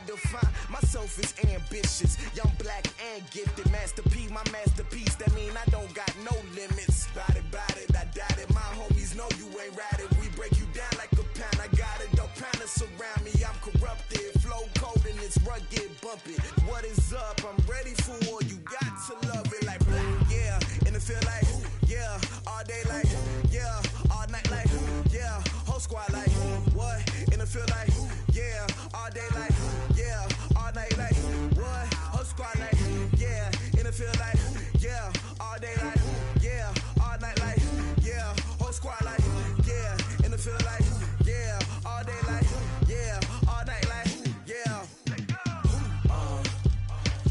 define myself as ambitious, young, black, and gifted. Master P, my masterpiece. That mean I don't got no limits. Bout it, I doubt it. My homies know you ain't ratted. We break you down like a pound. I got it, don't pound us around me. I'm corrupted, flow cold and it's rugged, bumpy. What is up? I'm ready for war. You got to love it like yeah, and it feel like yeah, all day like yeah, all night like yeah, whole squad like what? And it feel like yeah, all day like yeah, all night like what? Whole squad like yeah, and it feel like yeah, all day like yeah, all night like yeah, whole squad like yeah, and it feel like yeah, all day like yeah, all night like yeah.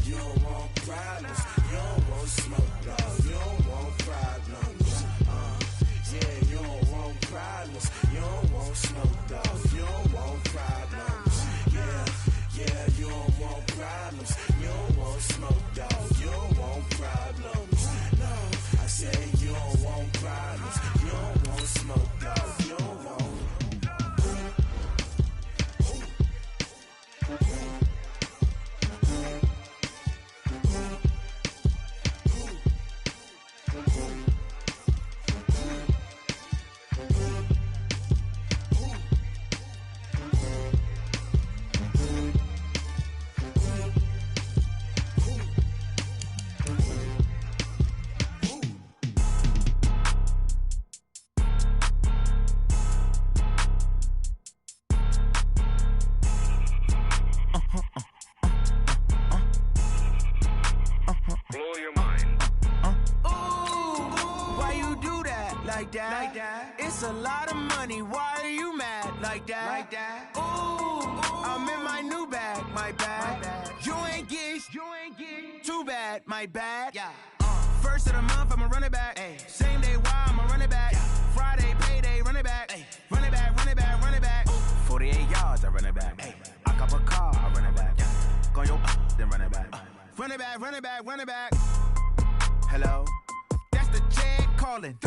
You don't want problems, you don't want smoke, dog. You don't want problems. Yeah, you don't want problems, you don't want smoke, dog. You don't want problems. Yeah, you don't want problems, you don't want smoke, dog. You don't want problems. No, I say you don't want problems, you don't want smoke, dog. You don't want. It's a lot of money, why are you mad like that? Ooh, I'm in my new bag, my bad. You ain't get too bad, my bad. First of the month, I'ma run it back. Same day, why I'ma run it back. Friday, payday, run it back. Run it back, run it back, run it back. 48 yards, I run it back. I cop a car, I run it back. Go your then run it back. Run it back, run it back, run it back. Hello? That's the check calling.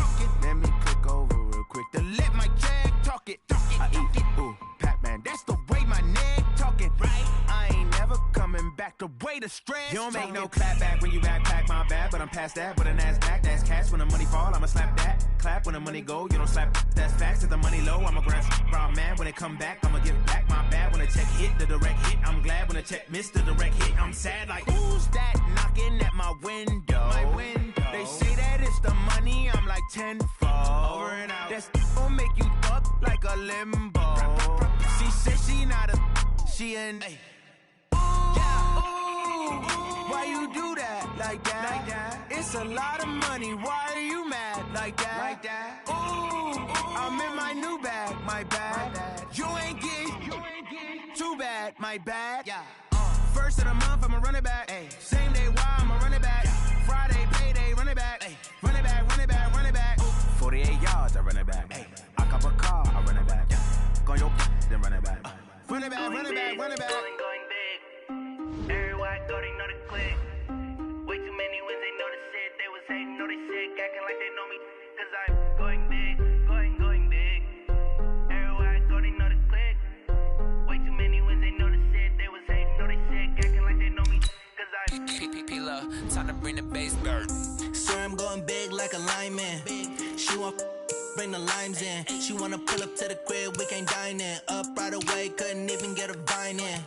Let me click over real quick to let my check talk it. I eat it, ooh, Pac-Man. That's the way my neck talking, right? I ain't never coming back the way the stress. You don't make no clap back when you backpack, my bad, but I'm past that. With an ass back, that's cash. When the money fall, I'ma slap that. Clap when the money go, you don't slap. That's facts. If the money low, I'ma grab brown man. When it come back, I'ma give back my bad. When the check hit, the direct hit. I'm glad when the check missed the direct hit. I'm sad like, who's that knocking at my window? My window. They say that it's the money, I'm like tenfold. Over and out. That's gon' make you up like a limbo. She said she not a, she an. Why you do that like that? It's a lot of money, why are you mad like that? Ooh, I'm in my new bag, my bad. You ain't get too bad, my bad. First of the month, I'ma run it back. Same day, why I'ma run it back. Friday, payday, run it back. Run it back, run it back, run it back. 48 yards, I run it back. I cop a car, I run it back. Go your then run it back. Run it back, run it back, run it back. Going big. Everywhere I go, they know the click. Way too many wins, they know the shit. They was hating, know they sick, acting like they know me. Cause I'm going big, going big. Everywhere I go, they know the click. Way too many wins, they know the shit. They was hating, know they sick, acting like they know me. Cause I'm P-P-P-Love, time to bring the bass bird. Swear I'm going big like a lineman. She want bring the limes in. She wanna pull up to the crib, we can't dine in. Up right away, couldn't even get a vine in.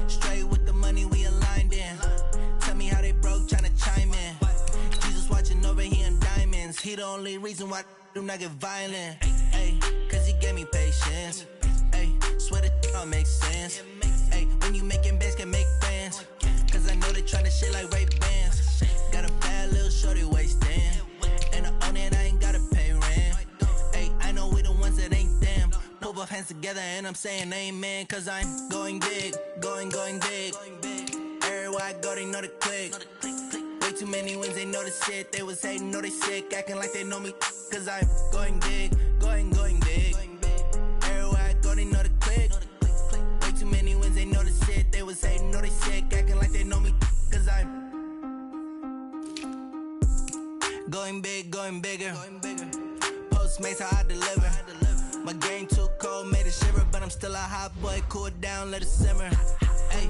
Straight with the money we aligned in. Tell me how they broke, tryna chime in. Jesus watching over here in diamonds. He the only reason why do not get violent. Ay, cause he gave me patience. Ay, swear that all makes sense. Ay, when you making bands, can make friends. Cause I know they tryna shit like Ray-Bans. Got a bad little shorty wasting. And I own it, I ain't gotta pay rent. Ay, I know we the ones that ain't them. Put both hands together and I'm saying amen. Cause I'm going big, going big. Everywhere I go, they know the click. Way too many wins, they know the shit. They was hating, know they sick, acting like they know me. Cause I'm going big, going big. Everywhere I go, they know the click. Way too many wins, they know the shit. They was hating, know they sick, acting like they know me. Cause I'm going big, going bigger. Postmates how I deliver. My game too cold, made it shiver, but I'm still a hot boy. Cool it down, let it simmer. Ay,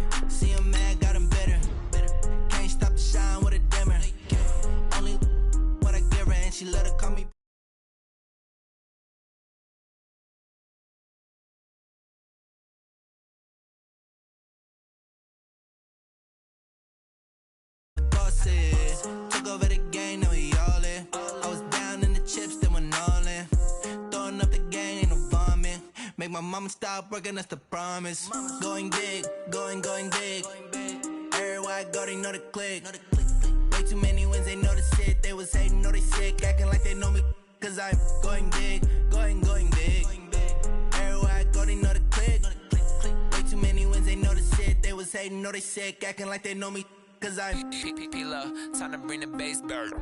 Make my mama stop working, that's the promise. Going big, going big. Everywhere I go, they know the click. Way too many wins, they know the shit. They was hating, know they sick, acting like they know me. Cause I'm going big, going big. Everywhere I go, they know the click. Way too many wins, they know the shit. They was hating, know they sick, acting like they know me. Cause I'm P-Lo, time to bring the bass bird.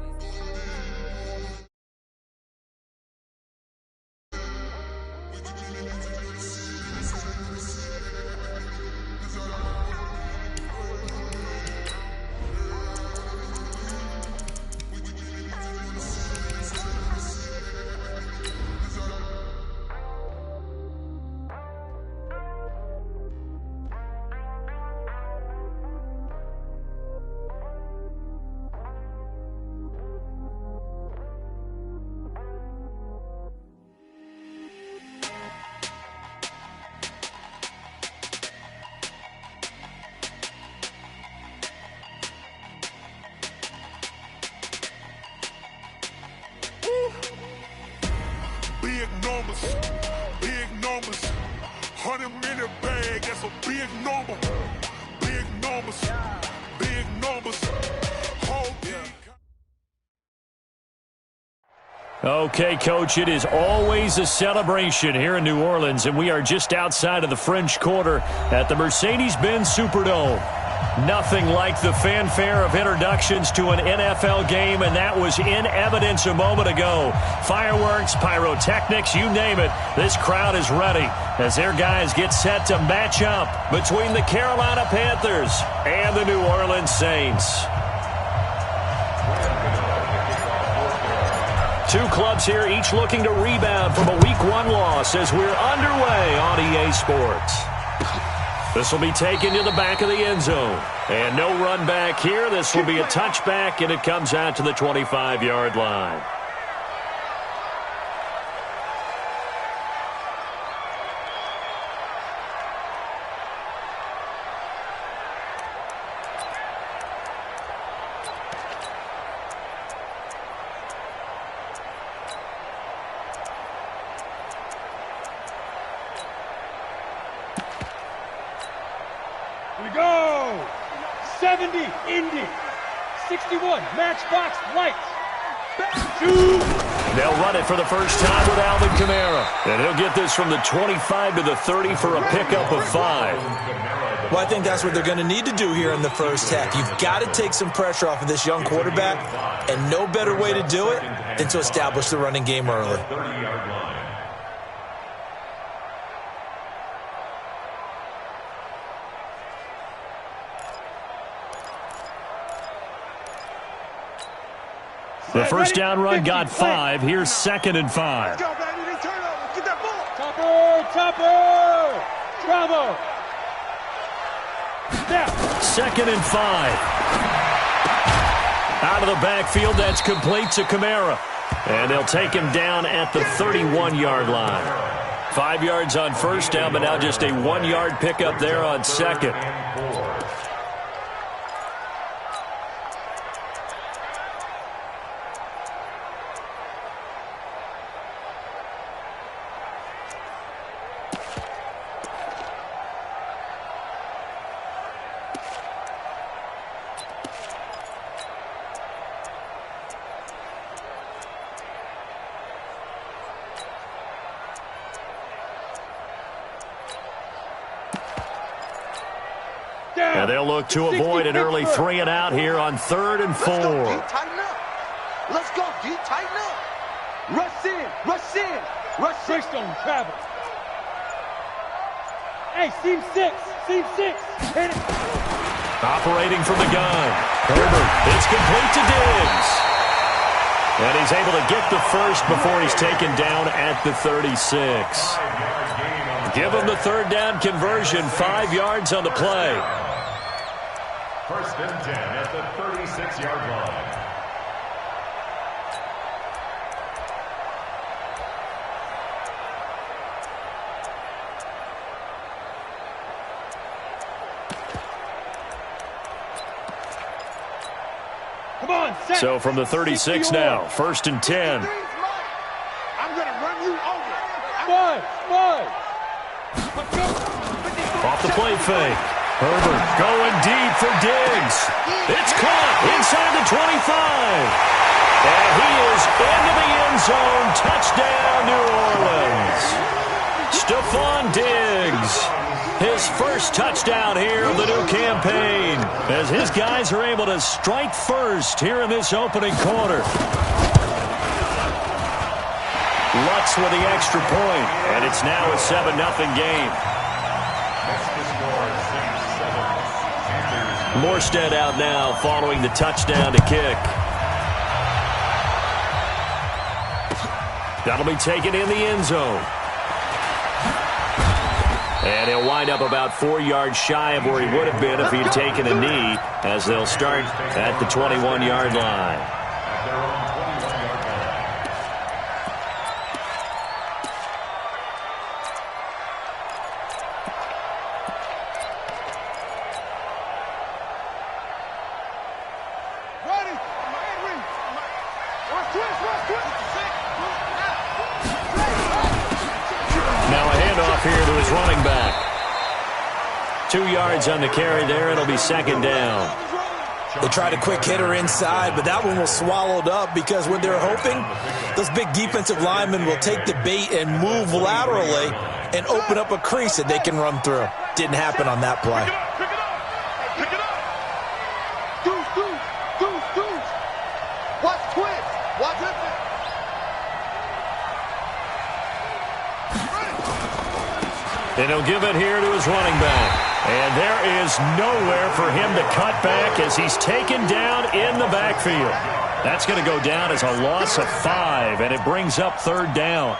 Big numbers, 100-minute bag, that's a big number. Big numbers, whole big. Okay, Coach, it is always a celebration here in New Orleans, and we are just outside of the French Quarter at the Mercedes-Benz Superdome. Nothing like the fanfare of introductions to an NFL game, and that was in evidence a moment ago. Fireworks, pyrotechnics, you name it. This crowd is ready as their guys get set to match up between the Carolina Panthers and the New Orleans Saints. Two clubs here, each looking to rebound from a Week 1 loss as we're underway on EA Sports. This will be taken to the back of the end zone. And no run back here. This will be a touchback, and it comes out to the 25-yard line. We go! 70, Indy. 61, Matchbox Lights. They'll run it for the first time with Alvin Kamara. And he'll get this from the 25 to the 30 for a pickup of 5. Well, I think that's what they're going to need to do here in the first half. You've got to take some pressure off of this young quarterback, and no better way to do it than to establish the running game early. The first down run got 5. Here's 2nd and 5. Go, baby. They turn over. Get that ball. Topper. Bravo. Snap. 2nd and 5. Out of the backfield, that's complete to Kamara. And they'll take him down at the 31-yard line. 5 yards on first down, but now just a 1-yard pickup there on 2nd. And they'll look to avoid an early 3 and out here on 3rd and 4. Let's go, D, tighten up. Let's go, D, tighten up. Rush in. Don't travel. Hey, seam 6. Hit it. Operating from the gun. Herbert, it's complete to Diggs. And he's able to get the first before he's taken down at the 36. Give him the 3rd down conversion, 5 yards on the play. 1st and 10 at the 36-yard line. Come on, set. So from the 36 now, 1st and 10. I'm going to run you over. 5. play fake. Herbert going deep for Diggs. It's caught inside the 25. And he is into the end zone. Touchdown, New Orleans. Stephon Diggs. His first touchdown here of the new campaign as his guys are able to strike first here in this opening quarter. Lutz with the extra point, and it's now a 7-0 game. Morstead out now following the touchdown to kick. That'll be taken in the end zone. And he'll wind up about 4 yards shy of where he would have been if he'd taken a knee, as they'll start at the 21-yard line. Here to his running back. 2 yards on the carry there. It'll be second down. They tried a quick hitter inside, but that one was swallowed up because when they're hoping, those big defensive linemen will take the bait and move laterally and open up a crease that they can run through. Didn't happen on that play. Deuce. Watch twist. Watch it. And he'll give it here to his running back. And there is nowhere for him to cut back as he's taken down in the backfield. That's going to go down as a loss of 5, and it brings up third down.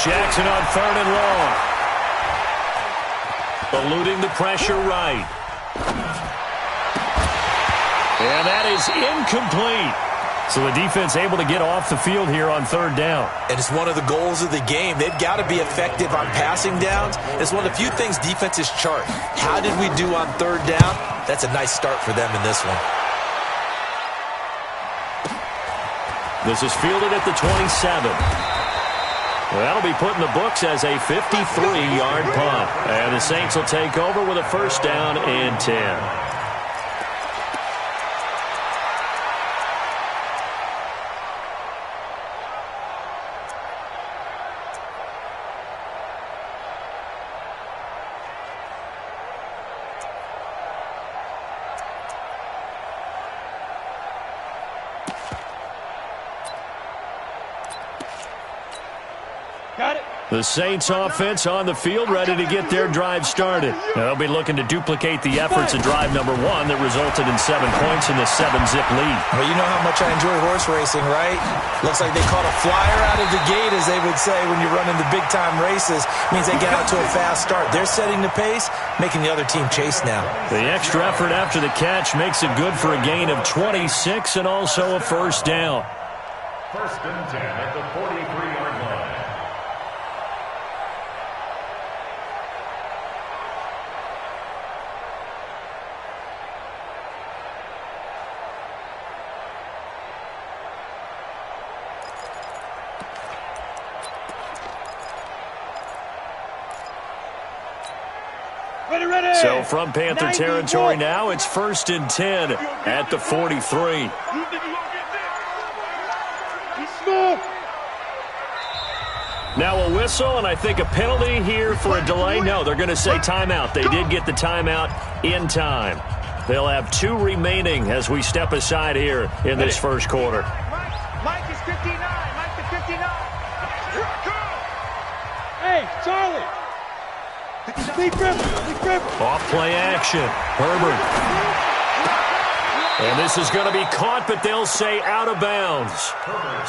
Jackson on third and long. Eluding the pressure right. And that is incomplete. So the defense able to get off the field here on third down. And it's one of the goals of the game. They've got to be effective on passing downs. It's one of the few things defenses chart. How did we do on third down? That's a nice start for them in this one. This is fielded at the 27. That'll be put in the books as a 53-yard punt. And the Saints will take over with a first down and 10. The Saints offense on the field, ready to get their drive started. Now, they'll be looking to duplicate the efforts of drive number 1 that resulted in 7 points in the 7-zip lead. Well, you know how much I enjoy horse racing, right? Looks like they caught a flyer out of the gate, as they would say when you're running the big-time races. Means they get out to a fast start. They're setting the pace, making the other team chase now. The extra effort after the catch makes it good for a gain of 26 and also a first down. First and 10 at the 43-yard line. So from Panther territory now, it's first and 10 at the 43. Now a whistle, and I think a penalty here for a delay. No, they're going to say timeout. They did get the timeout in time. They'll have 2 remaining as we step aside here in this first quarter. Mike is 59. Mike is 59. Hey, Charlie. Off play action. Herbert. And this is going to be caught, but they'll say out of bounds.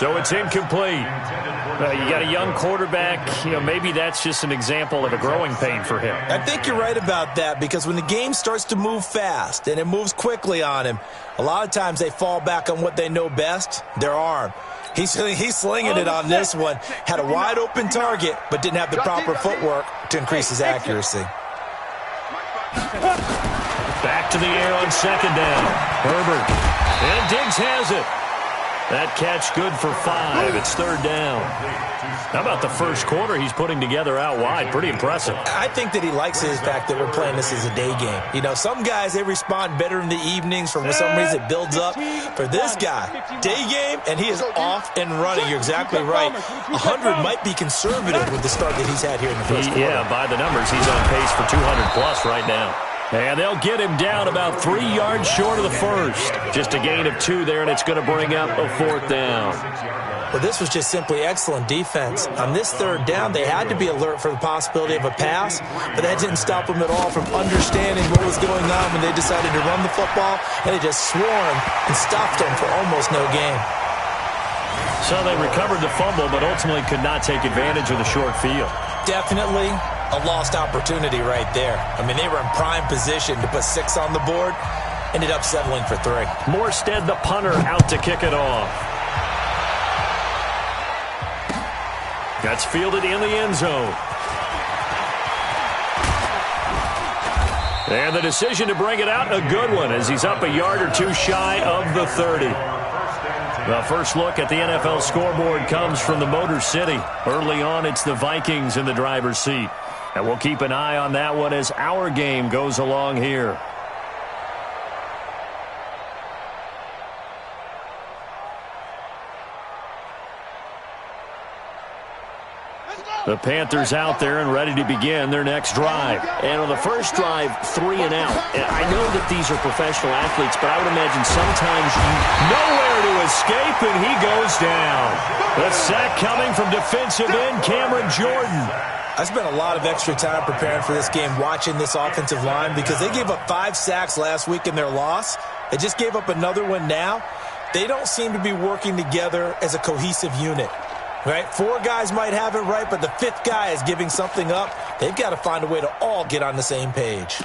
So it's incomplete. You got a young quarterback. Maybe that's just an example of a growing pain for him. I think you're right about that, because when the game starts to move fast and it moves quickly on him, a lot of times they fall back on what they know best, their arm. He's slinging it on this one. Had a wide open target, but didn't have the proper footwork to increase his accuracy. Back to the air on second down. Herbert. And Diggs has it. That catch good for 5. It's third down. How about the first quarter he's putting together out wide? Pretty impressive. I think that he likes the fact that we're playing this as a day game. Some guys, they respond better in the evenings. For some reason, it builds up. For this guy, day game, and he is off and running. You're exactly right. 100 might be conservative with the start that he's had here in the first quarter. Yeah, by the numbers, he's on pace for 200-plus right now. And they'll get him down about 3 yards short of the first. Just a gain of 2 there, and it's going to bring up a fourth down. Well, this was just simply excellent defense. On this third down, they had to be alert for the possibility of a pass, but that didn't stop them at all from understanding what was going on when they decided to run the football, and they just swarmed and stopped them for almost no gain. So they recovered the fumble, but ultimately could not take advantage of the short field. Definitely a lost opportunity right there. I mean, they were in prime position to put 6 on the board, ended up settling for 3. Morstead, the punter, out to kick it off. That's fielded in the end zone. And the decision to bring it out, a good one, as he's up a yard or 2 shy of the 30. The first look at the NFL scoreboard comes from the Motor City. Early on, it's the Vikings in the driver's seat. And we'll keep an eye on that one as our game goes along here. The Panthers out there and ready to begin their next drive. And on the first drive, 3 and out. And I know that these are professional athletes, but I would imagine sometimes nowhere to escape, and he goes down. The sack coming from defensive end Cameron Jordan. I spent a lot of extra time preparing for this game, watching this offensive line, because they gave up 5 sacks last week in their loss. They just gave up another one now. They don't seem to be working together as a cohesive unit. Right? 4 guys might have it right, but the 5th guy is giving something up. They've got to find a way to all get on the same page.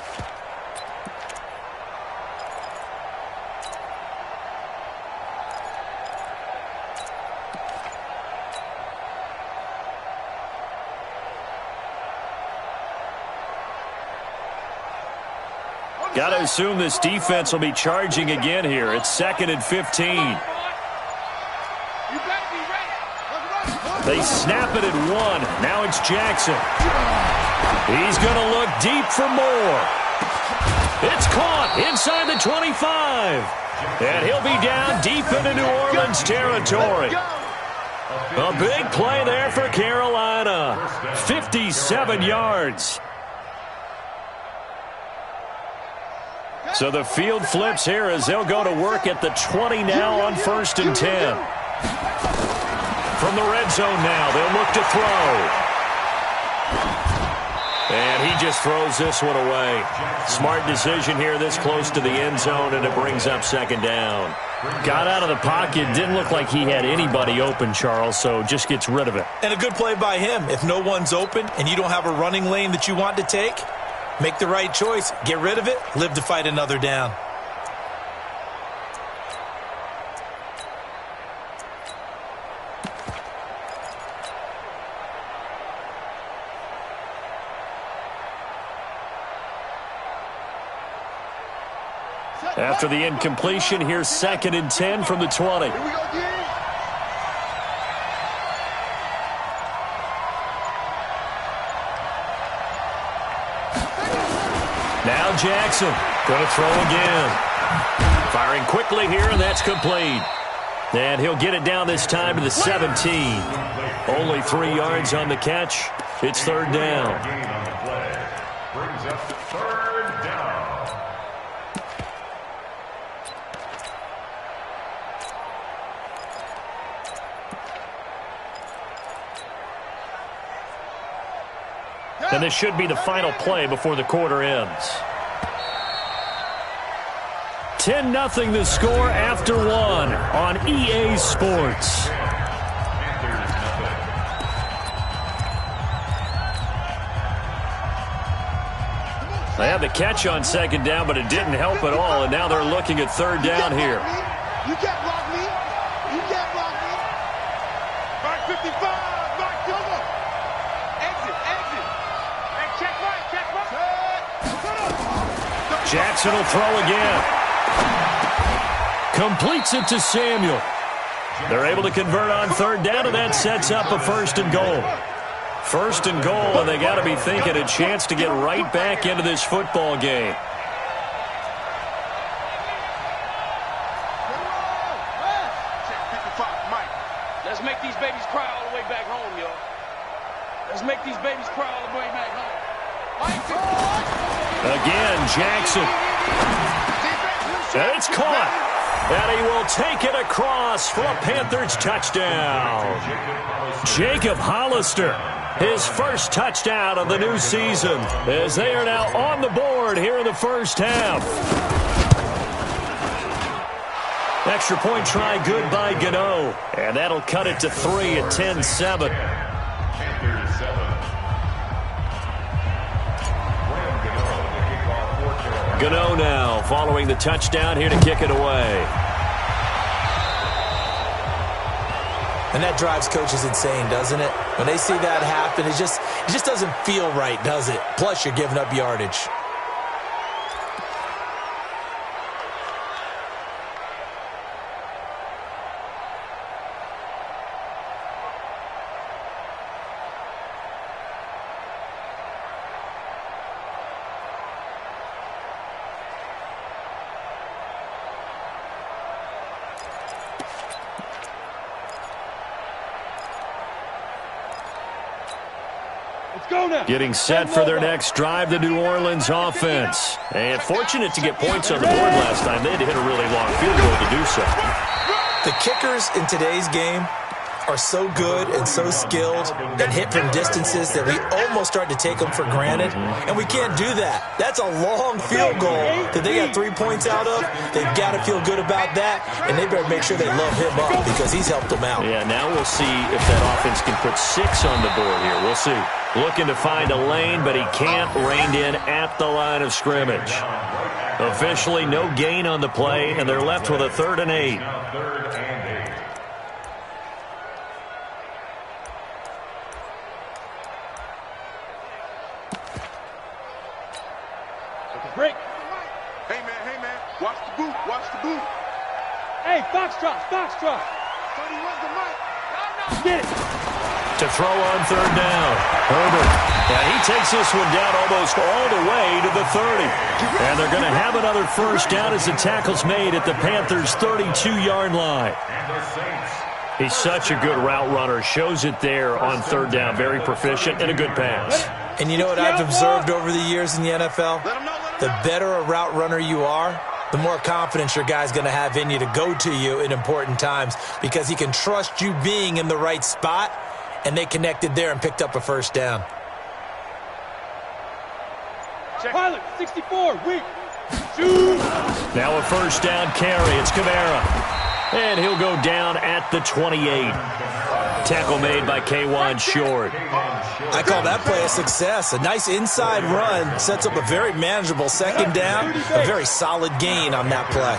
Got to assume this defense will be charging again here. It's 2nd and 15. They snap it at 1. Now it's Jackson. He's going to look deep for more. It's caught inside the 25. And he'll be down deep into New Orleans territory. A big play there for Carolina. 57 yards. So the field flips here as they'll go to work at the 20 now on 1st and 10. From the red zone now, they'll look to throw. And he just throws this one away. Smart decision here this close to the end zone, and it brings up 2nd down. Got out of the pocket, didn't look like he had anybody open, Charles, so just gets rid of it. And a good play by him. If no one's open and you don't have a running lane that you want to take, make the right choice. Get rid of it. Live to fight another down. After the incompletion, here's 2nd and 10 from the 20. Now Jackson going to throw again. Firing quickly here, and that's complete. And he'll get it down this time to the 17. Only 3 yards on the catch. It's 3rd down. Brings up 3rd down. And this should be the final play before the quarter ends. 10-0 the score after one on EA Sports. They had the catch on second down, but it didn't help at all, and now they're looking at third down here. You can't block me. You can't block me. Mark 55. Mark cover. Exit. Hey, check right. Jackson will throw again. Completes it to Samuel. They're able to convert on third down, and that sets up a first and goal. First and goal, and they got to be thinking a chance to get right back into this football game. Let's make these babies cry all the way back home, yo. Let's make these babies cry all the way back home. Again, Jackson. And it's caught. And he will take it across for a Panthers touchdown. Jacob Hollister, his first touchdown of the new season, as they are now on the board here in the first half. Extra point try good by Gano, and that'll cut it to 3 at 10-7. Gano now following the touchdown here to kick it away. And that drives coaches insane, doesn't it? When they see that happen, it just doesn't feel right, does it? Plus, you're giving up yardage. Getting set for their next drive, the New Orleans offense. And fortunate to get points on the board last time. They had to hit a really long field goal to do so. The kickers in today's game are so good and so skilled and hit from distances that we almost start to take them for granted, and we can't do that. That's a long field goal that they got 3 points out of. They've got to feel good about that, and they better make sure they love him up because he's helped them out. Yeah, now we'll see if that offense can put 6 on the board here. We'll see. Looking to find a lane, but he can't. Reined in at the line of scrimmage. Officially no gain on the play, and they're left with a 3rd and 8. Break. Hey, man. Watch the boot. Hey, Foxtrot. 31's the mic. Get it. To throw on 3rd down. Herbert. And he takes this one down almost all the way to the 30. And they're going to have another first down as the tackle's made at the Panthers' 32-yard line. He's such a good route runner. Shows it there on 3rd down. Very proficient and a good pass. And you know what I've observed over the years in the NFL? The better a route runner you are, the more confidence your guy's going to have in you to go to you in important times because he can trust you being in the right spot, and they connected there and picked up a first down. Pilot, 64, weak. Shoot. Now a first down carry. It's Kamara. And he'll go down at the 28. Tackle made by K1 Short. I call that play a success. A nice inside run sets up a very manageable second down. A very solid gain on that play.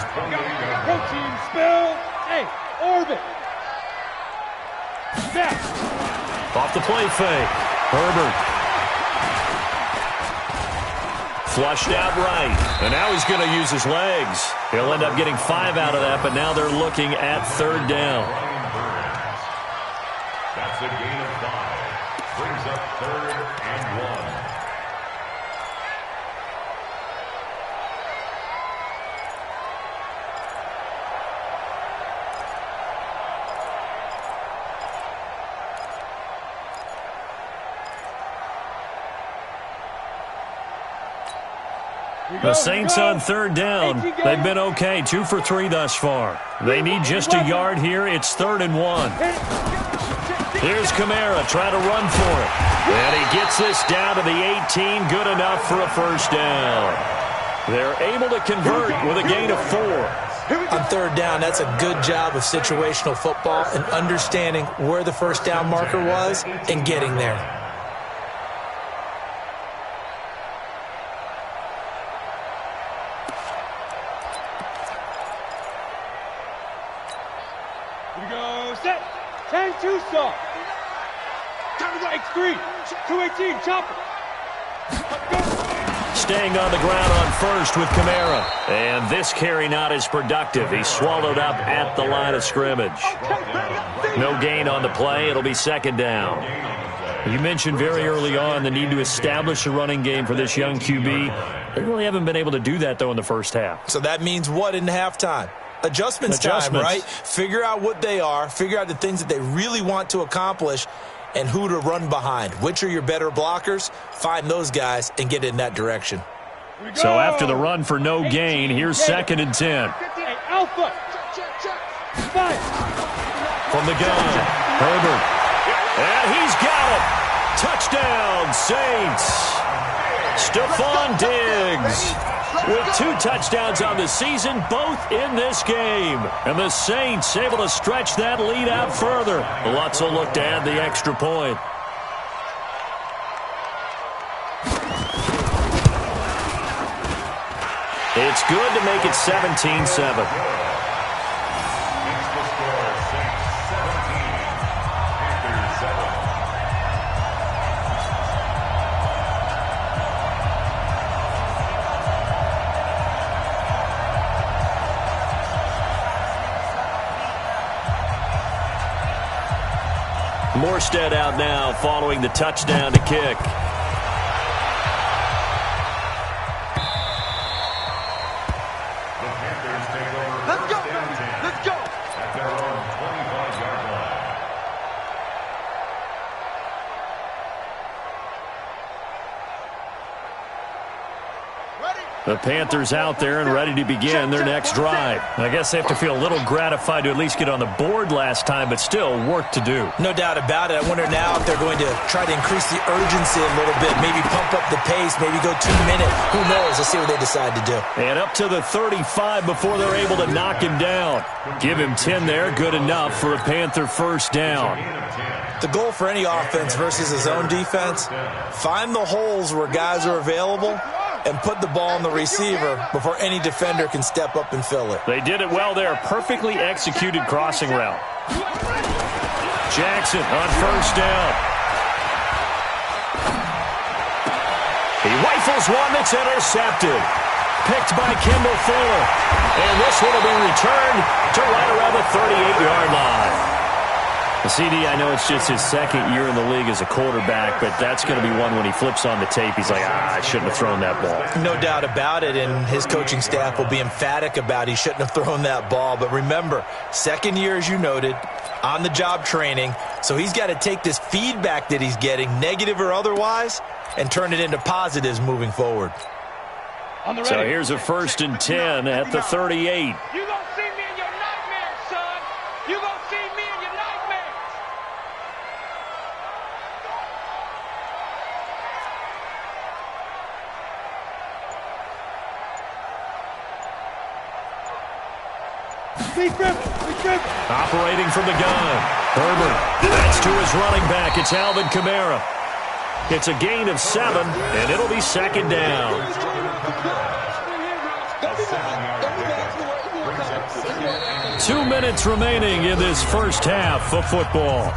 Protein spill. Hey, orbit. Snap. Off the play fake. Herbert. Flushed out right. And now he's going to use his legs. He'll end up getting 5 out of that, but now they're looking at 3rd down. That's a gain of 5. Brings up 3rd and 1. The Saints on 3rd down. They've been okay, 2 for 3 thus far. They need just a yard here. It's 3rd and 1. Here's Kamara trying to run for it. And he gets this down to the 18. Good enough for a first down. They're able to convert with a gain of 4. On third down, that's a good job of situational football and understanding where the first down marker was and getting there. Here we go, set. 10-2 stop. X3, 218, chopper. Staying on the ground on first with Kamara. And this carry not as productive. He's swallowed up at the line of scrimmage. No gain on the play. It'll be second down. You mentioned very early on the need to establish a running game for this young QB. They really haven't been able to do that, though, in the first half. So that means what in halftime? Adjustments time, right? Figure out what they are. Figure out the things that they really want to accomplish and who to run behind. Which are your better blockers? Find those guys and get in that direction. So after the run for no gain, here's 2nd and 10. Alpha. From the gun, Herbert. And he's got it. Touchdown, Saints. Stephon Diggs with 2 touchdowns on the season, both in this game. And the Saints able to stretch that lead out further. Lutz will look to add the extra point. It's good to make it 17-7. Morstead out now following the touchdown to kick. Let's go, baby. Let's go. At their own 25-yard line. The Panthers out there and ready to begin their next drive. I guess they have to feel a little gratified to at least get on the board last time, but still work to do. No doubt about it. I wonder now if they're going to try to increase the urgency a little bit, maybe pump up the pace, maybe go 2 minutes. Who knows? Let's see what they decide to do. And up to the 35 before they're able to knock him down. Give him 10 there, good enough for a Panther first down. The goal for any offense versus a zone defense, find the holes where guys are available and put the ball on the receiver before any defender can step up and fill it. They did it well there. Perfectly executed crossing route. Jackson on first down. He rifles one that's intercepted. Picked by Kendall Fuller. And this one will be returned to right around the 38-yard line. CD, I know it's just his 2nd year in the league as a quarterback, but that's going to be one when he flips on the tape. He's like, I shouldn't have thrown that ball. No doubt about it, and his coaching staff will be emphatic about he shouldn't have thrown that ball. But remember, 2nd year, as you noted, on-the-job training, so he's got to take this feedback that he's getting, negative or otherwise, and turn it into positives moving forward. So here's a 1st and 10 at the 38. You gonna see me in your nightmares, son. You gonna see me in your nightmares. Operating from the gun. Herbert. That's to his running back. It's Alvin Kamara. It's a gain of 7, and it'll be 2nd down. A 2 minutes remaining in this first half of football.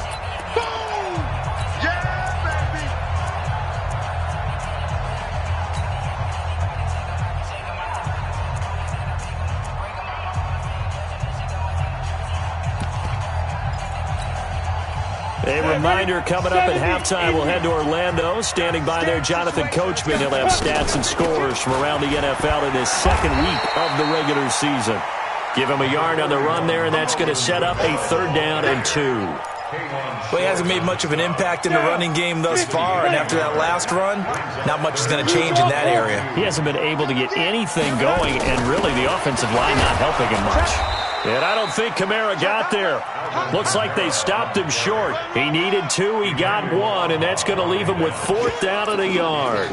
A reminder coming up at halftime, we'll head to Orlando. Standing by there, Jonathan Coachman. He'll have stats and scores from around the NFL in his 2nd week of the regular season. Give him a yard on the run there, and that's going to set up a 3rd down and 2. Well, he hasn't made much of an impact in the running game thus far, and after that last run, not much is going to change in that area. He hasn't been able to get anything going, and really the offensive line not helping him much. And I don't think Kamara got there. Looks like they stopped him short. He needed 2, he got 1, and that's going to leave him with 4th down and a yard.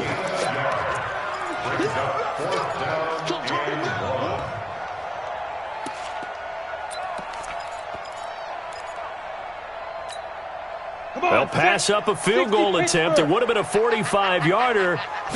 Next up, 4th down and 1. They'll pass up a field goal attempt. It would have been a 45-yarder.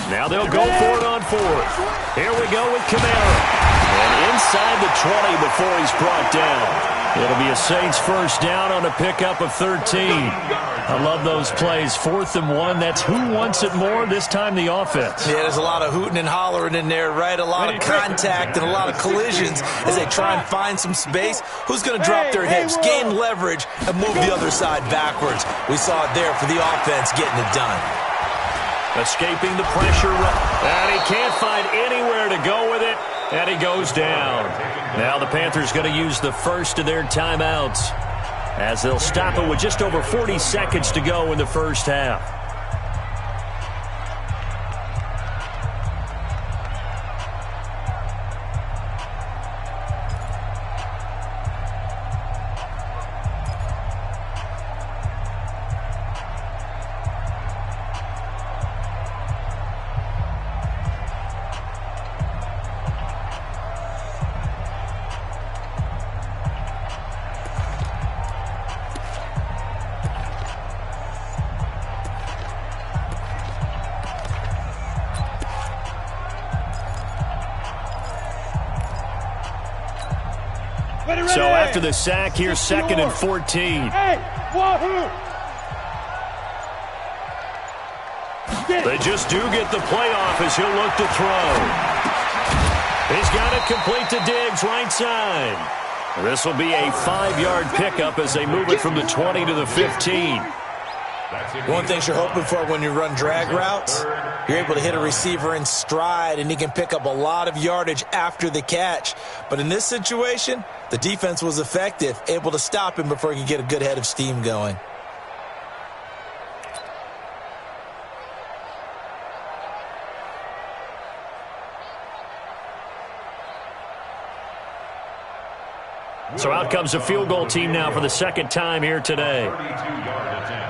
Now they'll go for it on 4th. Here we go with Kamara. And inside the 20 before he's brought down. It'll be a Saints first down on a pickup of 13. I love those plays. 4th and 1. That's who wants it more, this time the offense. Yeah, there's a lot of hooting and hollering in there, right? A lot of contact and a lot of collisions as they try and find some space. Who's going to drop their hips, gain leverage, and move the other side backwards? We saw it there for the offense getting it done. Escaping the pressure, and he can't find anywhere to go with it, and he goes down. Now the Panthers going to use the first of their timeouts as they'll stop it with just over 40 seconds to go in the first half. So after the sack, here's 2nd and 14. They just do get the playoff as he'll look to throw. He's got it complete to Diggs, right side. This will be a 5-yard pickup as they move it from the 20 to the 15. One thing you're hoping for when you run drag routes, you're able to hit a receiver in stride, and he can pick up a lot of yardage after the catch. But in this situation, the defense was effective, able to stop him before he could get a good head of steam going. So out comes a field goal team now for the second time here today. 32-yard attempt.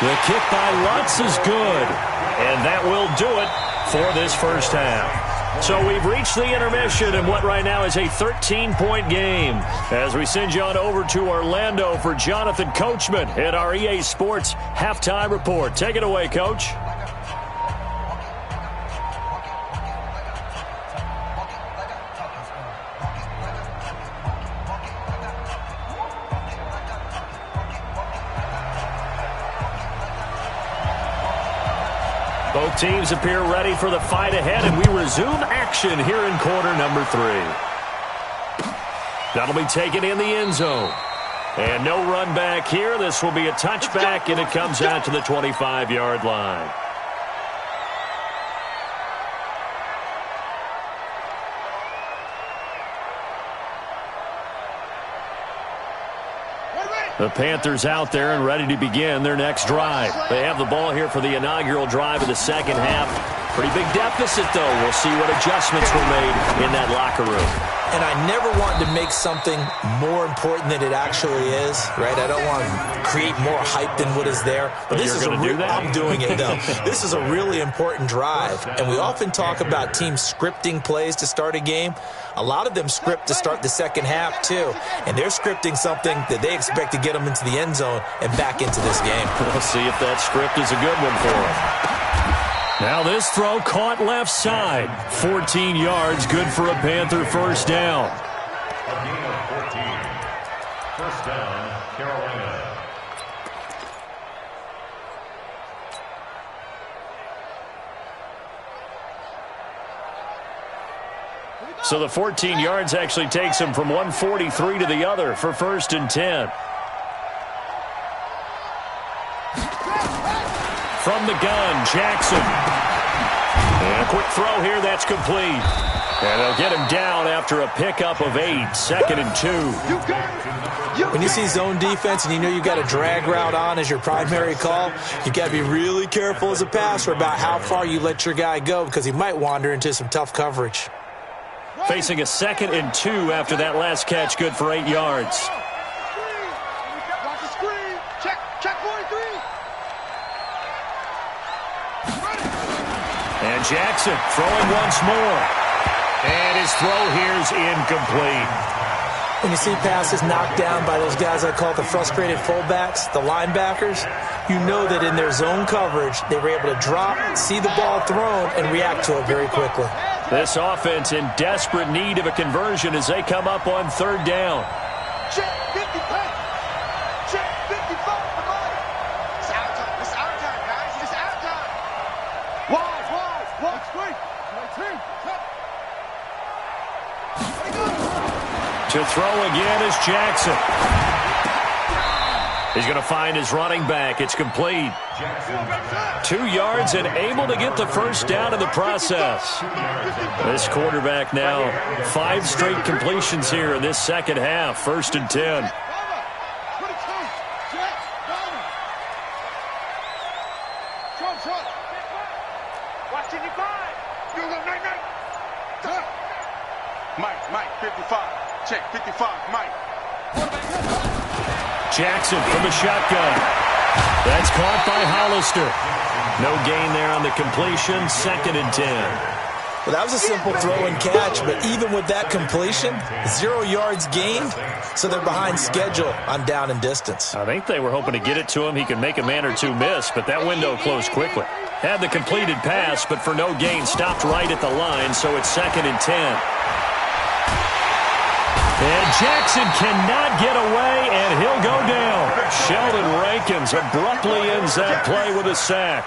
The kick by Lutz is good, and that will do it for this first half. So we've reached the intermission in what right now is a 13-point game as we send you on over to Orlando for Jonathan Coachman at our EA Sports Halftime Report. Take it away, Coach. Both teams appear ready for the fight ahead, and we resume action here in quarter number 3. That'll be taken in the end zone. And no run back here. This will be a touchback, and it comes out to the 25-yard line. The Panthers out there and ready to begin their next drive. They have the ball here for the inaugural drive of the second half. Pretty big deficit, though. We'll see what adjustments were made in that locker room. And I never want to make something more important than it actually is, right? I don't want to create more hype than what is there. But this is I'm doing it, though. This is a really important drive. And we often talk about teams scripting plays to start a game. A lot of them script to start the second half, too. And they're scripting something that they expect to get them into the end zone and back into this game. We'll see if that script is a good one for them. Now this throw caught left side. 14 yards, good for a Panther first down. A gain of 14. First down, Carolina. So the 14 yards actually takes him from 143 to the other for 1st and 10. From the gun, Jackson. And a quick throw here, that's complete. And they'll get him down after a pickup of 8, 2nd and 2. When you see zone defense and you know you've got a drag route on as your primary call, you've got to be really careful as a passer about how far you let your guy go because he might wander into some tough coverage. Facing a 2nd and 2 after that last catch, good for 8 yards. Watch the screen. Check 43. And Jackson throwing once more. And his throw here is incomplete. When you see passes knocked down by those guys I call the frustrated fullbacks, the linebackers, you know that in their zone coverage, they were able to drop, see the ball thrown, and react to it very quickly. This offense in desperate need of a conversion as they come up on 3rd down. Check 55. Check 55. It's our time. It's our time, guys. It's our time. Wide. Straight. To throw again is Jackson. He's going to find his running back. It's complete. 2 yards and able to get the first down in the process. This quarterback now 5 straight completions here in this second half. 1st and 10. Mike, 55. Check 55, Mike. Jackson from the shotgun. That's caught by Hollister. No gain there on the completion. 2nd and 10. Well, that was a simple throw and catch, but even with that completion, 0 yards gained, so they're behind schedule on down and distance. I think they were hoping to get it to him. He could make a man or two miss, but that window closed quickly. Had the completed pass, but for no gain, stopped right at the line, so it's 2nd and 10. And Jackson cannot get away, and he'll go down. Sheldon Rankins abruptly ends that play with a sack.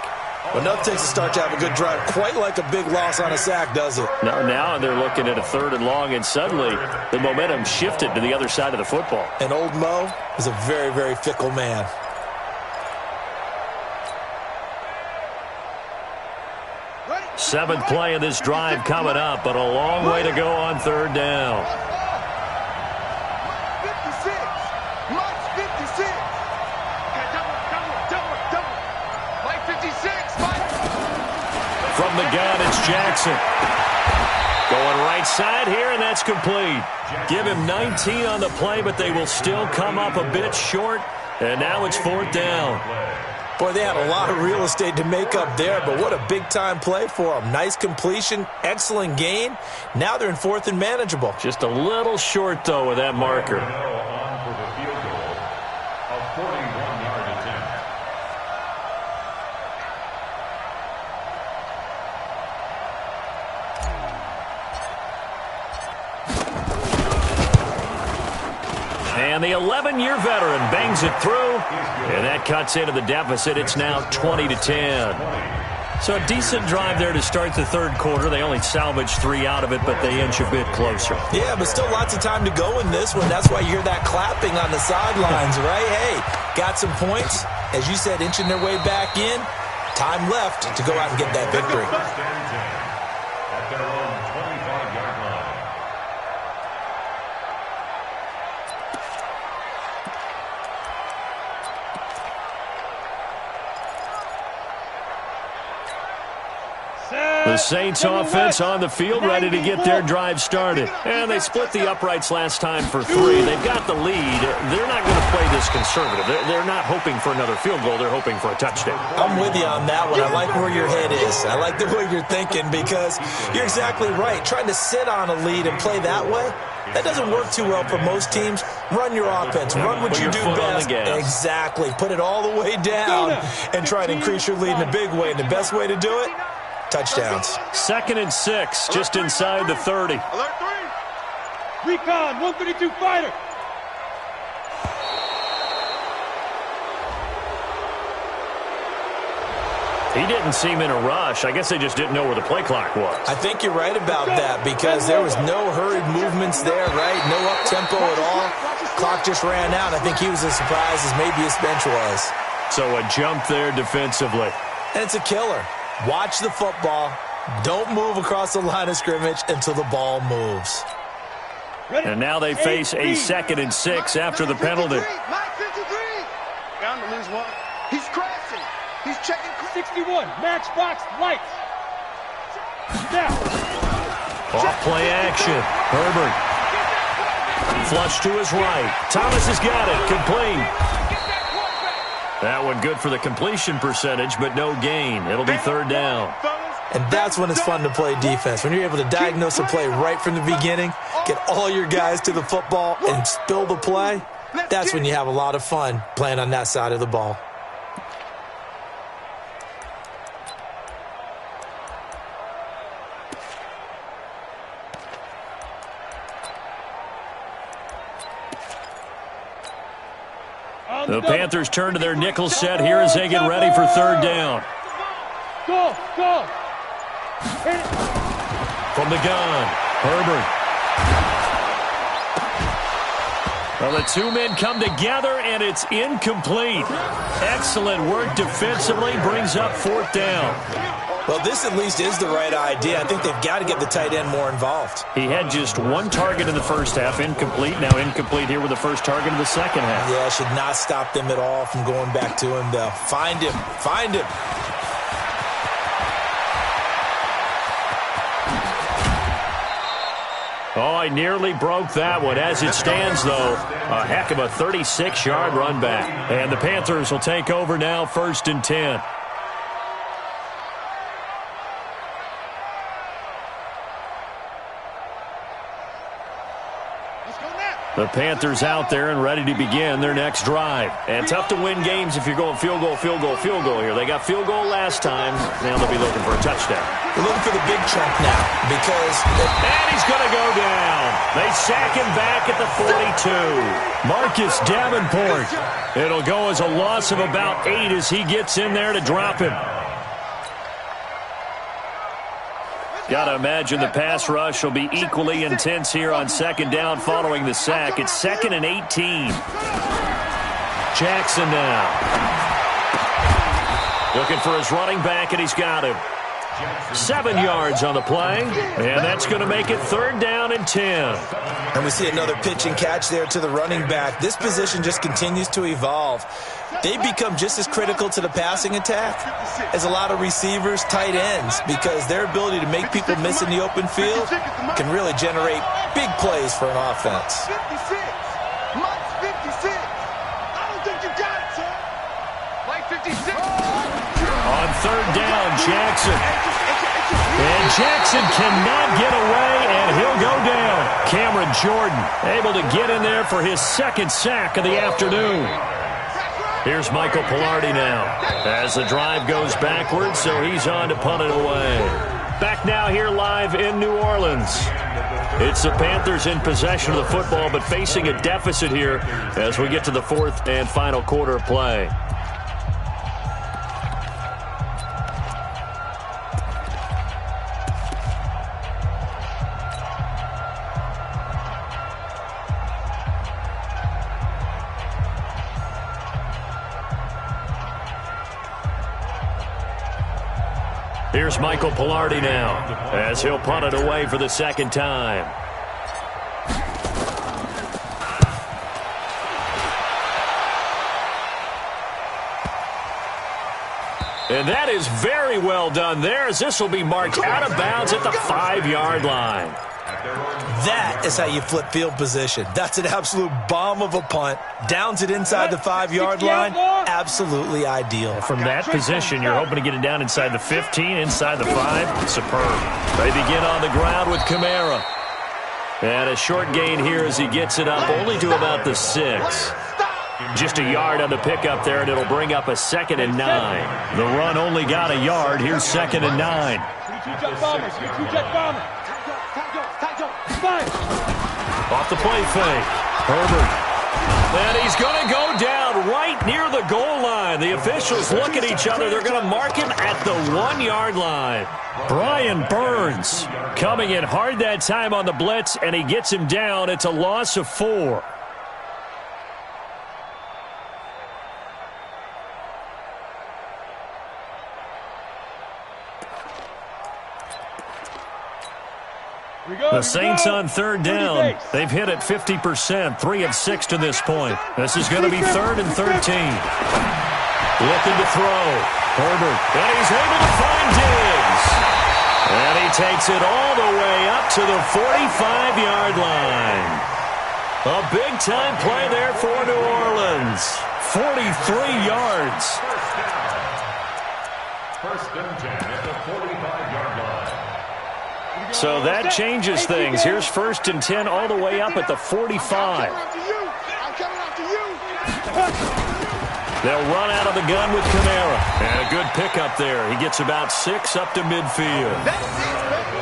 Well, nothing takes a start to have a good drive quite like a big loss on a sack, does it? No, now they're looking at a 3rd and long, and suddenly the momentum shifted to the other side of the football. And old Mo is a very, very fickle man. Seventh play of this drive coming up, but a long way to go on 3rd down. From the gun, it's Jackson. Going right side here, and that's complete. Give him 19 on the play, but they will still come up a bit short, and now it's 4th down. Boy, they had a lot of real estate to make up there, but what a big-time play for them. Nice completion, excellent gain. Now they're in 4th and manageable. Just a little short, though, with that marker. And the 11-year veteran bangs it through, and that cuts into the deficit. It's now 20-10. So a decent drive there to start the 3rd quarter. They only salvaged 3 out of it, but they inch a bit closer. Yeah, but still lots of time to go in this one. That's why you hear that clapping on the sidelines, right? Hey, got some points. As you said, inching their way back in. Time left to go out and get that victory. At their own 25-yard line. The Saints offense on the field, ready to get their drive started. And they split the uprights last time for 3. They've got the lead. They're not going to play this conservative. They're not hoping for another field goal. They're hoping for a touchdown. I'm with you on that one. I like where your head is. I like the way you're thinking because you're exactly right. Trying to sit on a lead and play that way, that doesn't work too well for most teams. Run your offense. Run what you do best. Exactly. Put it all the way down and try to increase your lead in a big way. And the best way to do it, touchdowns. 2nd and 6, just inside the 30. Alert 3. Recon, 132 fighter. He didn't seem in a rush. I guess they just didn't know where the play clock was. I think you're right about that because there was no hurried movements there, right? No up-tempo at all. Clock just ran out. I think he was as surprised as maybe his bench was. So a jump there defensively. And it's a killer. Watch the football, Don't move across the line of scrimmage until the ball moves. And now they face a 2nd and 6 after the penalty. Bound to lose one. He's crashing. He's checking. 61, matchbox, lights. Now. Off play action. Herbert. Flush to his right. Thomas has got it. Complete. That one good for the completion percentage, but no gain. It'll be 3rd down. And that's when it's fun to play defense. When you're able to diagnose a play right from the beginning, get all your guys to the football, and spill the play, that's when you have a lot of fun playing on that side of the ball. The Panthers turn to their nickel set here as they get ready for 3rd down. Go, go. From the gun, Herbert. Well, the two men come together, and it's incomplete. Excellent work defensively, brings up 4th down. Well, this at least is the right idea. I think they've got to get the tight end more involved. He had just 1 target in the first half, incomplete. Now incomplete here with the first target of the second half. Yeah, should not stop them at all from going back to him, though. Find him. Find him. Oh, I nearly broke that one. As it stands, though, a heck of a 36-yard run back. And the Panthers will take over now, 1st and 10. The Panthers out there and ready to begin their next drive. And tough to win games if you're going field goal, field goal, field goal here. They got field goal last time. Now they'll be looking for a touchdown. We're looking for the big chunk now because... And he's going to go down. They sack him back at the 42. Marcus Davenport. It'll go as a loss of about 8 as he gets in there to drop him. Got to imagine the pass rush will be equally intense here on 2nd down following the sack. It's 2nd and 18. Jackson now. Looking for his running back, and he's got him. 7 yards on the play, and that's going to make it 3rd down and 10. And we see another pitch and catch there to the running back. This position just continues to evolve. They become just as critical to the passing attack as a lot of receivers, tight ends, because their ability to make people miss in the open field can really generate big plays for an offense. 56. Mike's 56. I don't think you got it, sir. Mike 56. On 3rd down, Jackson. And Jackson cannot get away, and he'll go down. Cameron Jordan able to get in there for his 2nd sack of the afternoon. Here's Michael Pilardi now as the drive goes backwards, so he's on to punt it away. Back now here live in New Orleans. It's the Panthers in possession of the football, but facing a deficit here as we get to the 4th and final quarter of play. Here's Michael Pilardi now as he'll punt it away for the 2nd time. And that is very well done there, as this will be marked out of bounds at the 5-yard line. That is how you flip field position. That's an absolute bomb of a punt. Downs it inside the 5-yard line. Absolutely ideal. From that position, you're hoping to get it down inside the 15, inside the 5. Superb. They begin on the ground with Kamara. And a short gain here as he gets it up only to about the 6. Just a yard on the pickup there, and it'll bring up a 2nd and 9. The run only got a yard. Here's 2nd and 9. Off the play fake. Herbert. And he's going to go down right near the goal line. The officials look at each other. They're going to mark him at the 1-yard line. Brian Burns coming in hard that time on the blitz, and he gets him down. It's a loss of 4. The Saints on third down. They've hit it 50%, 3 of 6 to this point. This is going to be 3rd and 13. Looking to throw. Herbert, and he's able to find Diggs. And he takes it all the way up to the 45-yard line. A big-time play there for New Orleans. 43 yards. First and 10 at the 45-yard line. So that changes things. Here's 1st and 10 all the way up at the 45. They'll run out of the gun with Kamara. And a good pickup there. He gets about 6 up to midfield.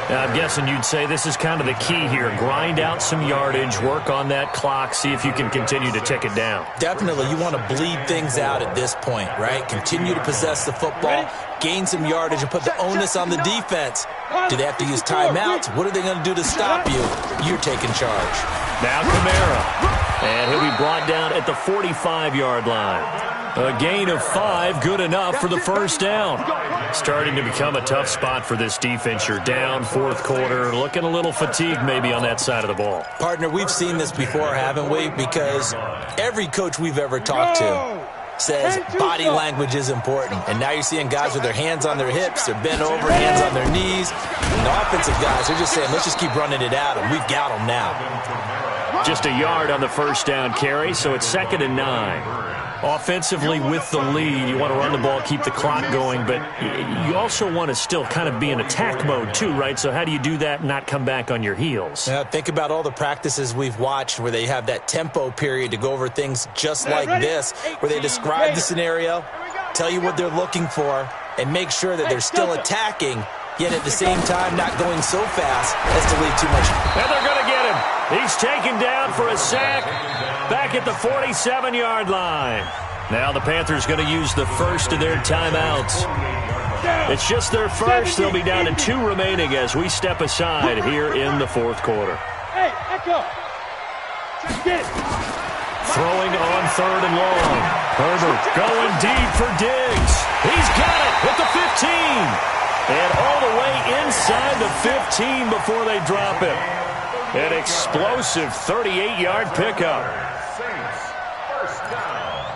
Now, I'm guessing you'd say this is kind of the key here. Grind out some yardage, work on that clock, see if you can continue to tick it down. Definitely. You want to bleed things out at this point, right? Continue to possess the football, gain some yardage, and put the onus on the defense. Do they have to use timeouts? What are they going to do to stop you? You're taking charge. Now Kamara. And he'll be brought down at the 45-yard line. A gain of 5, good enough for the first down. Starting to become a tough spot for this defense. You're down 4th quarter, looking a little fatigued maybe on that side of the ball. Partner, we've seen this before, haven't we? Because every coach we've ever talked to says body language is important. And now you're seeing guys with their hands on their hips, they're bent over, hands on their knees. And the offensive guys, they're just saying, let's just keep running it out, and we've got them now. Just a yard on the first down carry, so it's 2nd and 9. Offensively with the lead, you want to run the ball, keep the clock going, but you also want to still kind of be in attack mode too, right? So how do you do that and not come back on your heels? Think about all the practices we've watched where they have that tempo period to go over things just like this, where they describe the scenario, tell you what they're looking for, and make sure that they're still attacking, yet at the same time not going so fast as to leave too much. And they're going to get him. He's taken down for a sack back at the 47-yard line. Now the Panthers going to use the first of their timeouts. It's just their first. They'll be down to 2 remaining as we step aside here in the 4th quarter. Hey, Echo. Get it. Throwing on 3rd and long. Herbert going deep for Diggs. He's got it at the 15. And all the way inside the 15 before they drop it. An explosive 38-yard pickup. First down.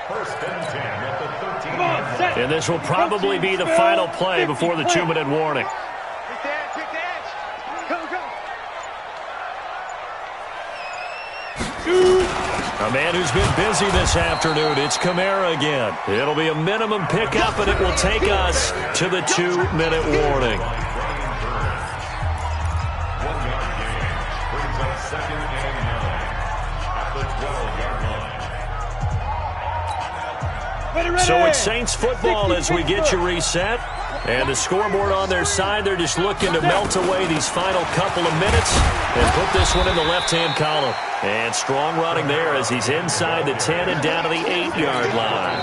1st and 10 at the 13. And this will probably be the final play before the 2-minute warning. A man who's been busy this afternoon. It's Kamara again. It'll be a minimum pickup, and it will take us to the 2-minute warning. 1-yard gain brings up 2nd and 9 at the 12-yard line. So it's Saints football as we get you reset. And the scoreboard on their side, they're just looking to melt away these final couple of minutes and put this one in the left-hand column. And strong running there as he's inside the 10 and down to the 8-yard line.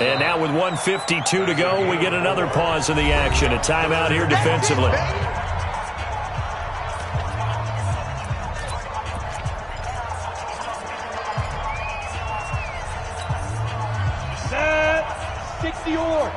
And now with 1:52 to go, we get another pause in the action. A timeout here defensively. Set. 60 or.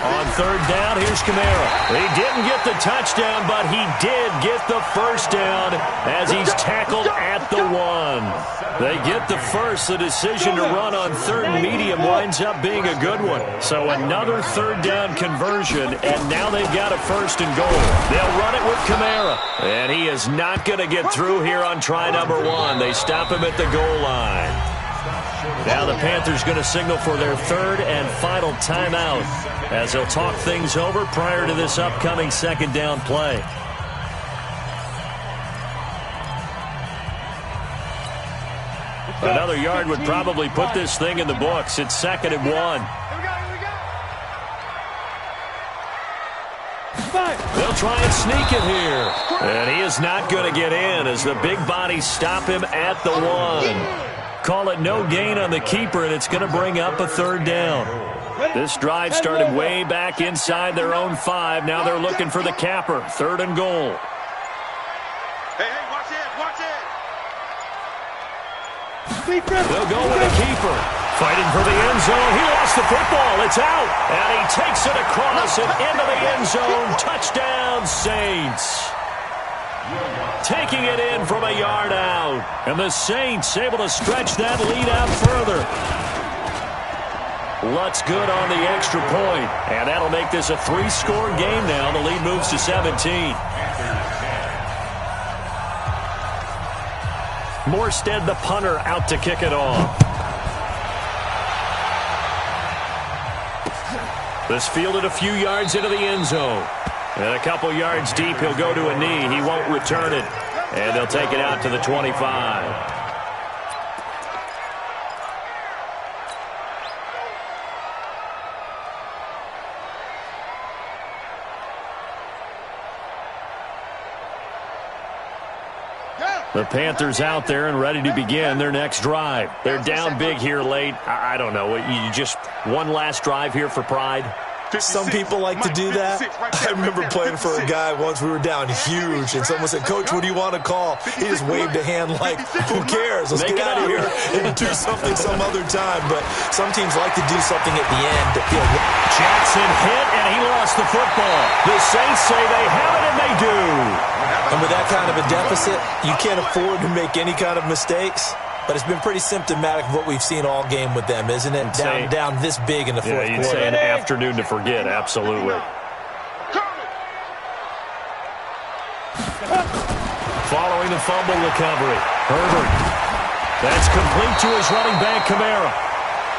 On 3rd down, here's Kamara. He didn't get the touchdown, but he did get the first down as he's tackled at the 1. They get the first. The decision to run on 3rd and medium winds up being a good one. So another 3rd down conversion, and now they've got a 1st and goal. They'll run it with Kamara, and he is not going to get through here on try number 1. They stop him at the goal line. Now the Panthers going to signal for their 3rd and final timeout as they'll talk things over prior to this upcoming 2nd down play. Another yard would probably put this thing in the books. It's 2nd and 1. They'll try and sneak it here. And he is not going to get in as the big bodies stop him at the 1. Call it no gain on the keeper, and it's going to bring up a 3rd down. This drive started way back inside their own 5. Now they're looking for the capper. 3rd and goal. Hey, watch it. They'll go with a keeper. Fighting for the end zone. He lost the football. It's out. And he takes it across and into the end zone. Touchdown, Saints. Taking it in from a yard out. And the Saints able to stretch that lead out further. Lutz good on the extra point. And that'll make this a 3-score game now. The lead moves to 17. Morstead, the punter, out to kick it off. This fielded a few yards into the end zone. And a couple yards deep, he'll go to a knee. He won't return it. And they'll take it out to the 25. The Panthers out there and ready to begin their next drive. They're down big here late. I don't know. You just one last drive here for pride? Some people like to do that. I remember playing for a guy once. We were down huge, and someone said, "Coach, what do you want to call?" He just waved a hand like, "Who cares? Let's get out of here and do something some other time." But some teams like to do something at the end to feel. Jackson hit, and he lost the football. The Saints say they have it, and they do. And with that kind of a deficit, you can't afford to make any kind of mistakes. But it's been pretty symptomatic of what we've seen all game with them, isn't it? Down this big in the fourth quarter. You'd say an afternoon to forget, absolutely. Following the fumble recovery, Herbert. That's complete to his running back, Kamara.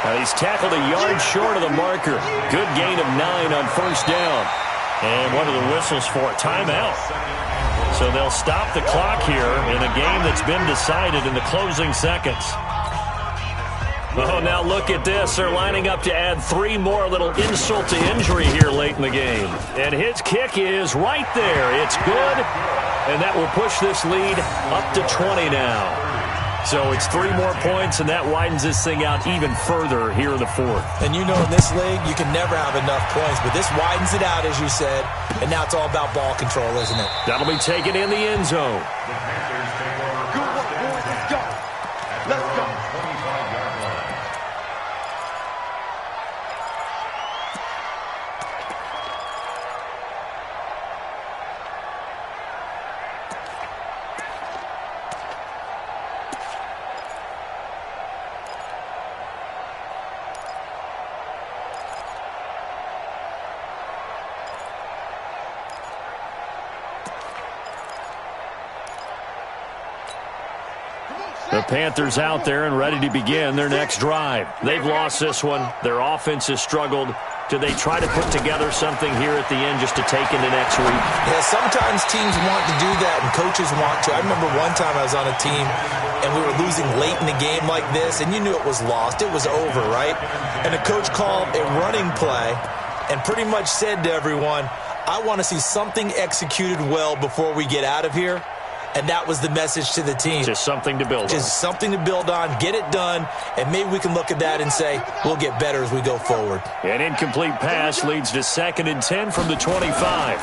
Now he's tackled a yard short of the marker. Good gain of 9 on first down. And one of the whistles for a timeout. So they'll stop the clock here in a game that's been decided in the closing seconds. Oh, now look at this. They're lining up to add 3 more, little insult to injury here late in the game. And his kick is right there. It's good, and that will push this lead up to 20 now. So it's 3 more points, and that widens this thing out even further here in the fourth. And you know in this league, you can never have enough points, but this widens it out, as you said, and now it's all about ball control, isn't it? That'll be taken in the end zone. Good work, boys. Let's go. Let's go. The Panthers out there and ready to begin their next drive. They've lost this one. Their offense has struggled. Do they try to put together something here at the end just to take into next week? Yeah, sometimes teams want to do that and coaches want to. I remember one time I was on a team and we were losing late in the game like this, and you knew it was lost. It was over, right? And the coach called a running play and pretty much said to everyone, "I want to see something executed well before we get out of here." And that was the message to the team. Just something to build on. Just something to build on, get it done, and maybe we can look at that and say, we'll get better as we go forward. An incomplete pass leads to 2nd and 10 from the 25.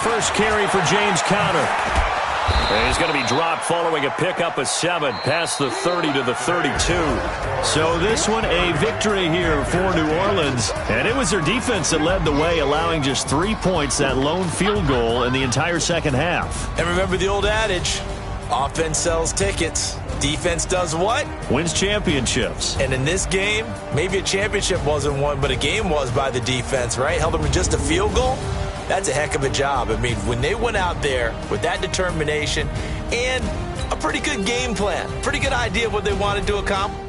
First carry for James Conner. And he's going to be dropped following a pickup of 7 past the 30 to the 32. So this one a victory here for New Orleans. And it was their defense that led the way, allowing just 3 points, that lone field goal in the entire second half. And remember the old adage, offense sells tickets. Defense does what? Wins championships. And in this game, maybe a championship wasn't won, but a game was by the defense, right? Held them to just a field goal. That's a heck of a job. I mean, when they went out there with that determination and a pretty good game plan, pretty good idea of what they wanted to accomplish.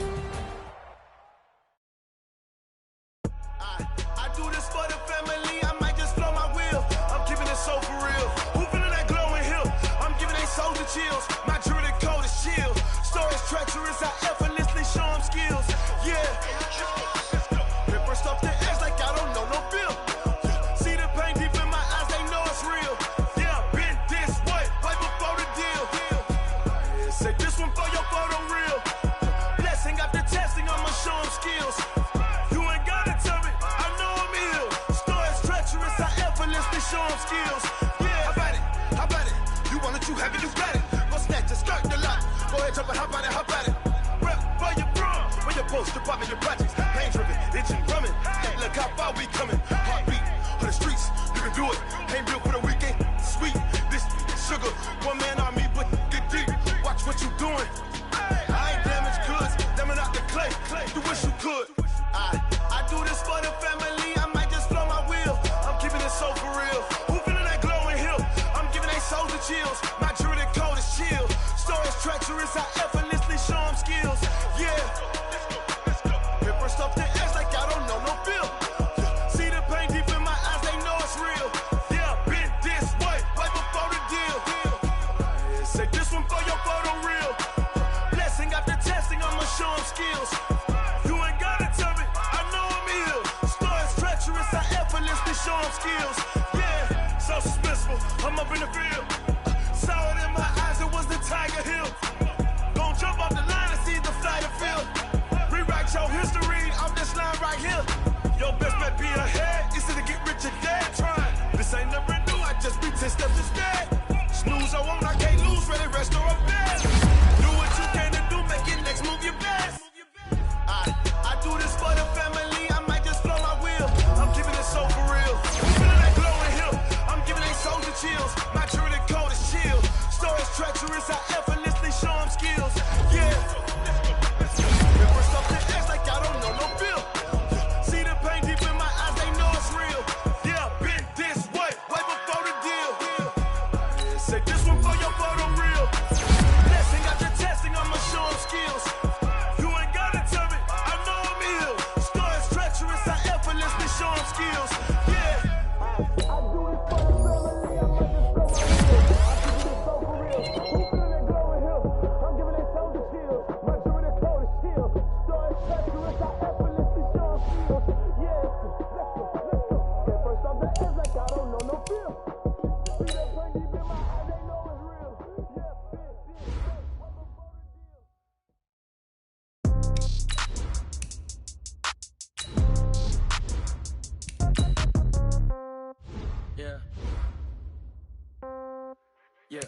I do this for the family. I might just blow my wheel. I'm keeping it so for real. Who feeling that glowing hill? I'm giving they soldier chills. My jewelry code is chill. Stories treacherous. I effortlessly show them skills. Yeah. Ripper stuff the edge like I don't know no feel. See the pain deep in my eyes, they know it's real. Yeah, been this way, right before the deal. Say this one for your photo real. Blessing after testing, I'ma show them skills. You ain't gotta tell me, I know I'm ill. Stories treacherous, I effortlessly show them skills. Yeah, how about it? You want it, you have it, you got it. Go snatch it, skirt the lot. Go ahead, jump it, how about it? Rep for your bro, for your post, department of projects. Pain driven, engine drumming. Hey, look how far we coming. Heartbeat of the streets, you can do it. Ain't built for the weekend. Sweet, this sugar. One man army, but get deep. Watch what you doing. I ain't damaged goods, damn out the clay. You wish you could. I do this for the family. I might just blow my wheel. I'm keeping it so for real. Who feeling that glowing hill? I'm giving they souls the chills. My jewelry code is chill. Stories treacherous, I effortlessly show them skills. Yeah. Paper stuff the edge like I don't know no feel. See the pain deep in my eyes, they know it's real. Yeah, been this way, right before the deal. Say this one for your photo reel. Blessing after testing, I'ma show them skills. You ain't gotta tell me, I know I'm ill. Stories treacherous, I effortlessly show them skills. Yeah, so suspenseful, I'm up in the field. Saw it in my eyes, it was the Tiger Hill. Gon' jump off the line and see the flight of field. Rewrite your history off this line right here. Your best bet be ahead, instead to get rich or dead. Trying, this ain't never new, I just be 10 steps instead. Snooze I won't, I can't lose, ready, rest or up bed. Do what you can to do, make your next move your best. I do this for the family, I might just blow my wheel. I'm keeping it so for real. Who feeling that glowing hill? I'm giving they souls the chills. My jewelry code is chill. Stories treacherous, I effortlessly show them skills. Yeah. Paper stuff the edge like I don't know no feel. See the pain deep in my eyes, they know it's real. Yeah, been this way, way before the deal. Say this one for your photo reel. Blessing after testing, I'ma show them skills. You ain't gotta tell me, I know I'm ill. Stories treacherous, I effortlessly show them skills. Yeah. I do it for the family, I might just blow my wheel. I keep it so for real. Who feeling that glowing hill? I'm giving they souls the chills. My jewelry code is chill. Stories treacherous, I effortlessly show them skills. Yeah, let's go. Get first off the edge like I don't know no feel. See that pain deep in my eyes, they know it's real. Yeah, Yeah. Yeah.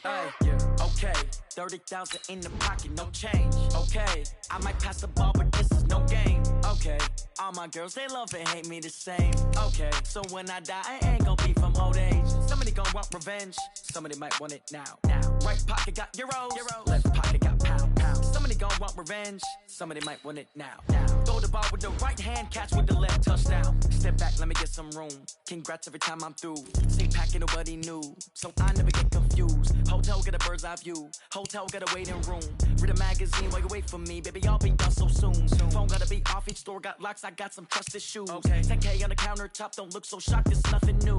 Hey, yeah. Okay. 30,000 in the pocket, no change. Okay. I might pass the ball, but this is no game. Okay. All my girls, they love and hate me the same. Okay. So when I die, I ain't gon' be from old age. Somebody gon' want revenge. Somebody might want it now. Right pocket got euros. Left pocket got pound. Somebody gon' want revenge. Somebody might want it now. Throw the ball with the right hand, catch with the left, touchdown. Step back, let me get some room. Congrats every time I'm through. Stay packing, nobody knew, so I never get confused. Hotel get a bird's eye view. Hotel got a waiting room. Read a magazine while you wait for me, baby. I'll be done so soon. Phone gotta be off. Each store got locks. I got some trusted shoes. 10K on the countertop. Don't look so shocked. It's nothing new.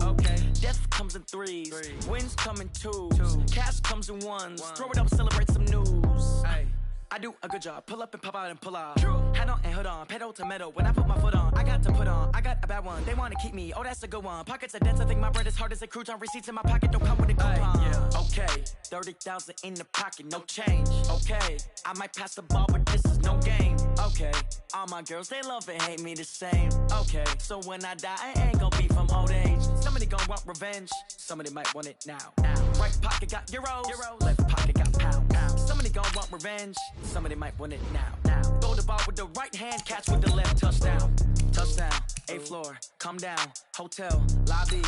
Death comes in threes. Wins come in twos. Cash comes in ones. Throw it up, celebrate some news. I do a good job. Pull up and pop out and pull out. Head on and hood on. Pedal to metal. When I put my foot on, I got to put on. I got a bad one. They want to keep me. Oh, that's a good one. Pockets are dense. I think my bread is hard as a crouton. Receipts in my pocket don't come with a coupon. Yeah. Okay. 30,000 in the pocket. No change. Okay. I might pass the ball, but this is no game. Okay. All my girls, they love and hate me the same. Okay. So when I die, I ain't gon' be from old age. Somebody gon' want revenge. Somebody might want it now. Right pocket got euros. Left pocket got pound. Somebody gon' want revenge. Somebody might want it now. Throw the ball with the right hand, catch with the left, touchdown. Touchdown, 8th floor, come down, hotel, lobby.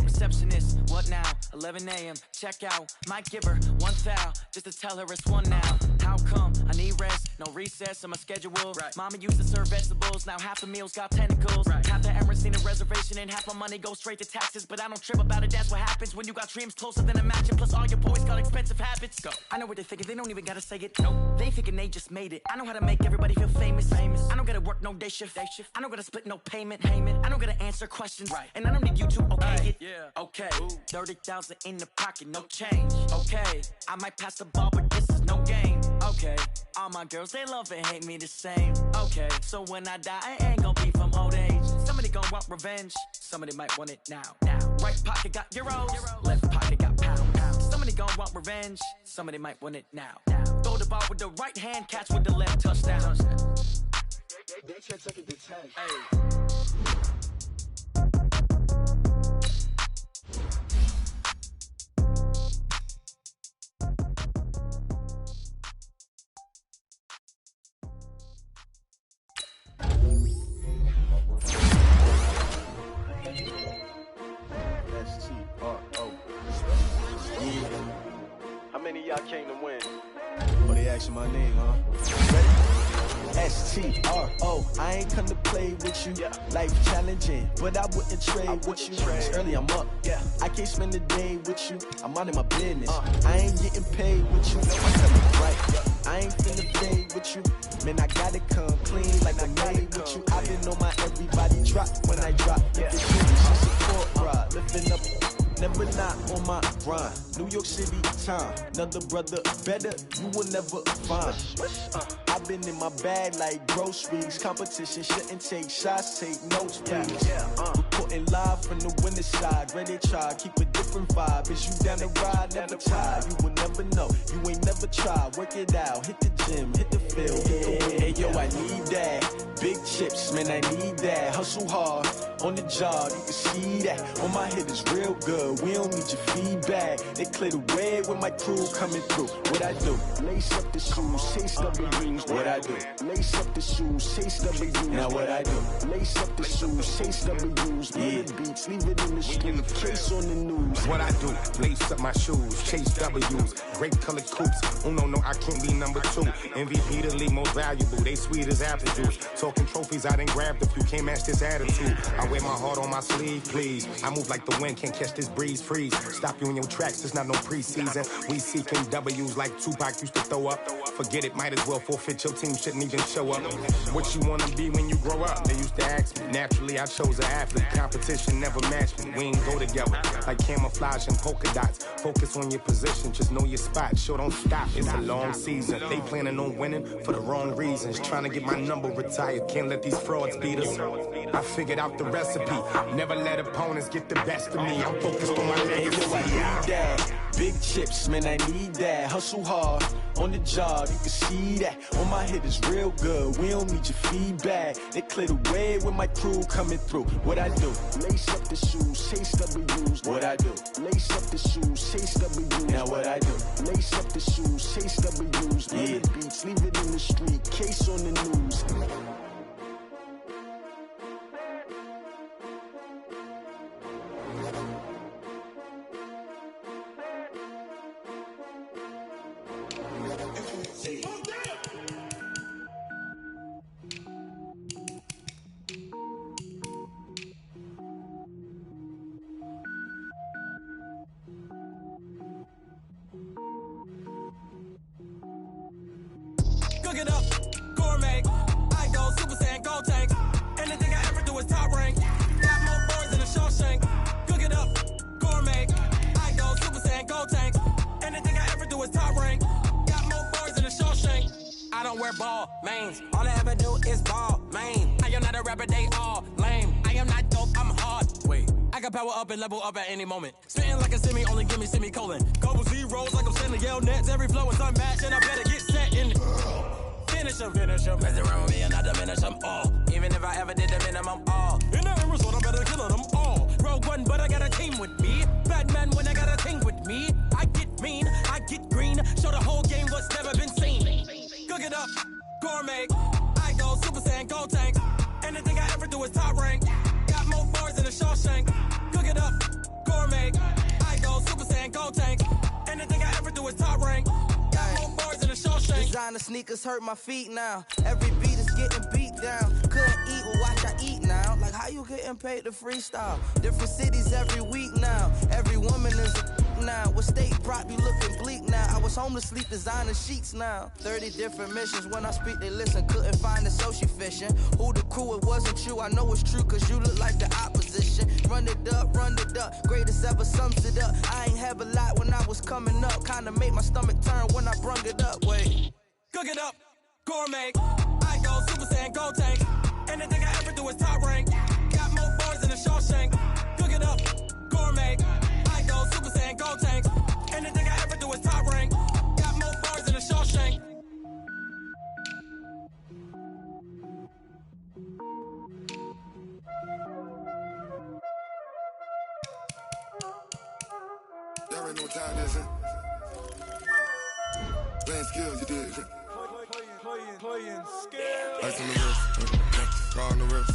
Receptionist, what now? 11 a.m., check out. Might give her one foul, just to tell her it's one now. How come? I need rest, no recess in my schedule. Mama used to serve vegetables, now half the meals got tentacles. Half the Emirates need a reservation and half my money goes straight to taxes. But I don't trip about it, that's what happens when you got dreams closer than a mansion. Plus all your boys got expensive habits. Go. I know what they're thinking, they don't even gotta say it. No, they thinking they just made it. I know how to make everybody feel famous. I don't gotta work no day shift. I don't gotta split no payment. I don't gotta answer questions. And I don't need you to okay it. Okay, 30,000 in the pocket, no change. Okay, I might pass the ball, but this is no game. Okay, all my girls, they love and hate me the same. Okay, so when I die, I ain't gon' be from old age. Somebody gon' want revenge. Somebody might want it now. Right pocket got euros. Left pocket got pound. Somebody gon' want revenge. Somebody might want it now. Throw the ball with the right hand, catch with the left, touchdown. They can't take it to 10. Hey. mean y'all came to win. Oh, they asking my name, huh? Ready? S-T-R-O. I ain't come to play with you. Life challenging, but I wouldn't trade with you. It's early, I'm up. I can't spend the day with you. I'm out of my business. I ain't getting paid with you. No, I'm telling you right. I ain't finna play with you. Man, I gotta come clean like I made with you. I've been on my everybody drop when I drop. If it's you, she support ride. Lifting up. Never not on my grind. New York City time. Another brother better, you will never find. I've been in my bag like groceries. Competition shouldn't take shots, take notes, please. Reporting live from the winter side. Ready to try, keep a different vibe. Is you down the ride, never tired. You will never know, you ain't never tried. Work it out, hit the gym, hit the field, hit the win. Hey yo, I need that. Big chips, man, I need that. Hustle hard, on the job, you can see that. On my hit is real good, we don't need your feedback. They clear the way when my crew coming through. What I do? Lace up the shoes, chase W's. What I do? Lace up the shoes, chase W's. Now what I do? Lace up the shoes, chase W's. Big beats, leave it in the street, case on the news. What I do? Lace up my shoes, chase W's. Grape colored coops. Oh no, I can't be number 2. MVP the league most valuable. They sweet as apple juice. Talking trophies, I done grabbed a few. Can't match this attitude. I wear my heart on my sleeve, please. I move like the wind, can't catch this breeze. Freeze. Stop you in your tracks. It's not no preseason. We seeking W's like Tupac used to throw up. Forget it, might as well forfeit. Your team shouldn't even show up. What you wanna be when you grow up? They used to ask me. Naturally, I chose an athlete. Competition never matched me. We ain't go together like camouflage and polka dots. Focus on your position, just know your spot. Sure, don't stop. It's a long season. They planning on winning for the wrong reasons. Trying to get my number retired. Can't let these frauds beat us. I figured out the recipe. Never let opponents get the best of me. I'm focused on my legacy. I need that. Big chips, man, I need that. Hustle hard, on the job, you can see that. On my hit is real good, we don't need your feedback. They clear the way when my crew coming through. What I do? Lace up the shoes, chase W's. What I do? Lace up the shoes, chase W's. Now what I do? Lace up the shoes, chase W's. Big beats, leave it in the street, case on the news. Cook it up, gourmet. I go Super Saiyan, gold tank. Anything I ever do is top rank. Got more birds than a Shawshank. Cook it up, gourmet. I go Super Saiyan, gold tank. Anything I ever do is top rank. Got more birds than a Shawshank. I don't wear ball mains. All I ever do is ball main. I am not a rapper, they all lame. I am not dope, I'm hard. Wait, I can power up and level up at any moment. Spitting like a semi, only give me semicolon. Couple zeros like I'm sending yell nets. Every flow is unmatched and I better get set in. Finish them. Mess around with me and I diminish them all. Even if I ever did the minimum all. In the end result, I better kill them all. Rogue One, but I got a team with me. Batman when I got a thing with me. I get mean, I get green. Show the whole game what's never been seen. Cook it up, gourmet. I go Super Saiyan, gold tank. Anything I ever do is top rank. Got more bars than a Shawshank. Cook it up, gourmet. I go Super Saiyan, gold tank. Anything I ever do is top rank. Got more bars than a Shawshank. Designer sneakers hurt my feet now. Every beat is getting beat down. Couldn't eat, well watch I eat now. Like how you getting paid to freestyle? Different cities every week now. Every woman is a now. What state prop you looking bleak now? I was home to sleep, designer sheets now. 30 different missions. When I speak they listen. Couldn't find the social fishing. Who the crew, it wasn't you. I know it's true cause you look like the opposition. Run it up. Greatest ever sums it up. I ain't have a lot when I was coming up. Kinda made my stomach turn when I brung it up. Wait. Cook it up, gourmet. I go Super Saiyan, gold tank. Anything I ever do is top rank. Got more bars than a Shawshank. Cook it up, gourmet. I go Super Saiyan, gold tank. Anything I ever do is top rank. Got more bars than a Shawshank. Y'all already know what time it is, huh? Playing skills, you did. Playing skills. Ice on the wrist, car on the wrist.